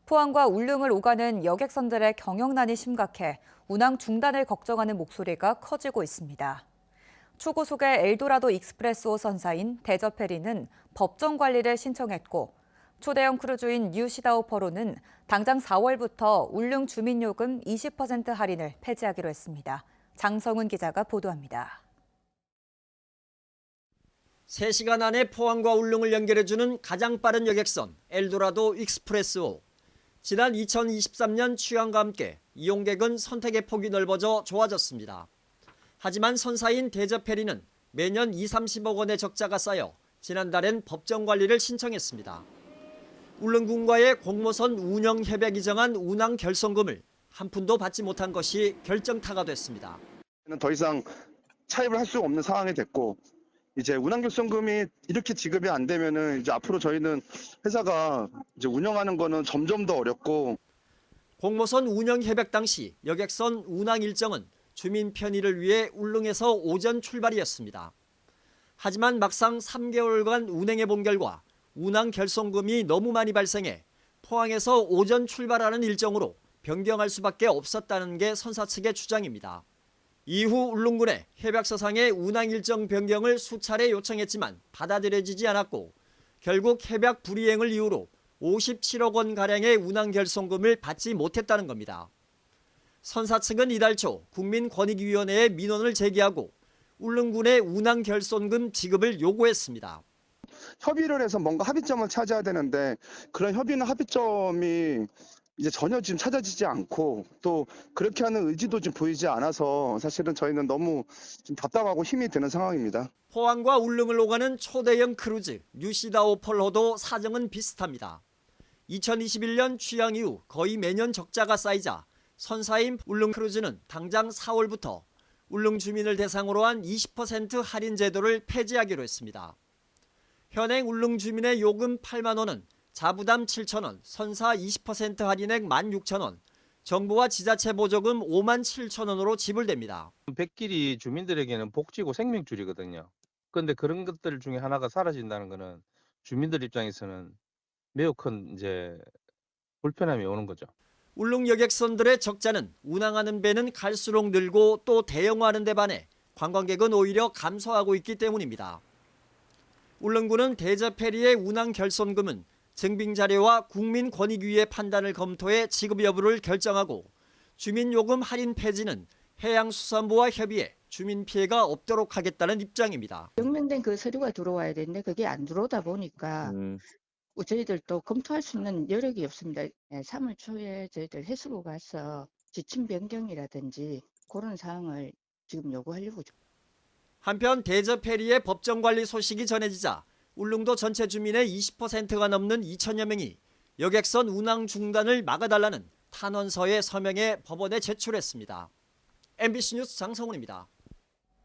포항과 울릉을 오가는 여객선들의 경영난이 심각해 운항 중단을 걱정하는 목소리가 커지고 있습니다. 초고속의 엘도라도 익스프레스호 선사인 대저페리는 법정 관리를 신청했고 초대형 크루즈인 뉴시다우퍼로는 당장 4월부터 울릉 주민요금 20% 할인을 폐지하기로 했습니다. 장성은 기자가 보도합니다. 3시간 안에 포항과 울릉을 연결해주는 가장 빠른 여객선 엘도라도 익스프레스호. 지난 2023년 취항과 함께 이용객은 선택의 폭이 넓어져 좋아졌습니다. 하지만 선사인 대저페리는 매년 20-30억 원의 적자가 쌓여 지난달엔 법정 관리를 신청했습니다. 울릉군과의 공모선 운영 협약이 정한 운항 결손금을 한 푼도 받지 못한 것이 결정타가 됐습니다. 더 이상 차입을 할 수 없는 상황이 됐고 이제 운항 결손금이 이렇게 지급이 안 되면은 이제 앞으로 저희는 회사가 이제 운영하는 거는 점점 더 어렵고 공모선 운영 협약 당시 여객선 운항 일정은 주민 편의를 위해 울릉에서 오전 출발이었습니다. 하지만 막상 3개월간 운행해 본 결과 운항 결손금이 너무 많이 발생해 포항에서 오전 출발하는 일정으로 변경할 수밖에 없었다는 게 선사 측의 주장입니다. 이후 울릉군에 협약서상의 운항 일정 변경을 수차례 요청했지만 받아들여지지 않았고 결국 협약 불이행을 이유로 57억 원가량의 운항 결손금을 받지 못했다는 겁니다. 선사 측은 이달 초 국민권익위원회에 민원을 제기하고 울릉군의 운항 결손금 지급을 요구했습니다. 협의를 해서 뭔가 합의점을 찾아야 되는데 그런 협의나 합의점이 이제 전혀 지금 찾아지지 않고 또 그렇게 하는 의지도 좀 보이지 않아서 사실은 저희는 너무 좀 답답하고 힘이 드는 상황입니다. 포항과 울릉을 오가는 초대형 크루즈 뉴시다오펄호도 사정은 비슷합니다. 2021년 취항 이후 거의 매년 적자가 쌓이자 선사인 울릉 크루즈는 당장 4월부터 울릉 주민을 대상으로 한 20% 할인 제도를 폐지하기로 했습니다. 현행 울릉 주민의 요금 8만 원은 자부담 7천 원, 선사 20% 할인액 16,000원, 정부와 지자체 보조금 5만 7천 원으로 지불됩니다. 백길이 주민들에게는 복지고 생명줄이거든요. 그런데 그런 것들 중에 하나가 사라진다는 것은 주민들 입장에서는 매우 큰 이제 불편함이 오는 거죠. 울릉 여객선들의 적자는 운항하는 배는 갈수록 늘고 또 대형화하는 데 반해 관광객은 오히려 감소하고 있기 때문입니다. 울릉군은 대저페리의 운항 결손금은 증빙자료와 국민권익위의 판단을 검토해 지급 여부를 결정하고 주민요금 할인 폐지는 해양수산부와 협의해 주민 피해가 없도록 하겠다는 입장입니다. 명명된 그 서류가 들어와야 되는데 그게 안 들어오다 보니까 저희들도 검토할 수 있는 여력이 없습니다. 3월 초에 저희들 해수부 가서 지침 변경이라든지 그런 사항을 지금 요구하려고. 한편 대저페리의 법정 관리 소식이 전해지자 울릉도 전체 주민의 20%가 넘는 2천여 명이 여객선 운항 중단을 막아달라는 탄원서에 서명해 법원에 제출했습니다. MBC 뉴스 장성훈입니다.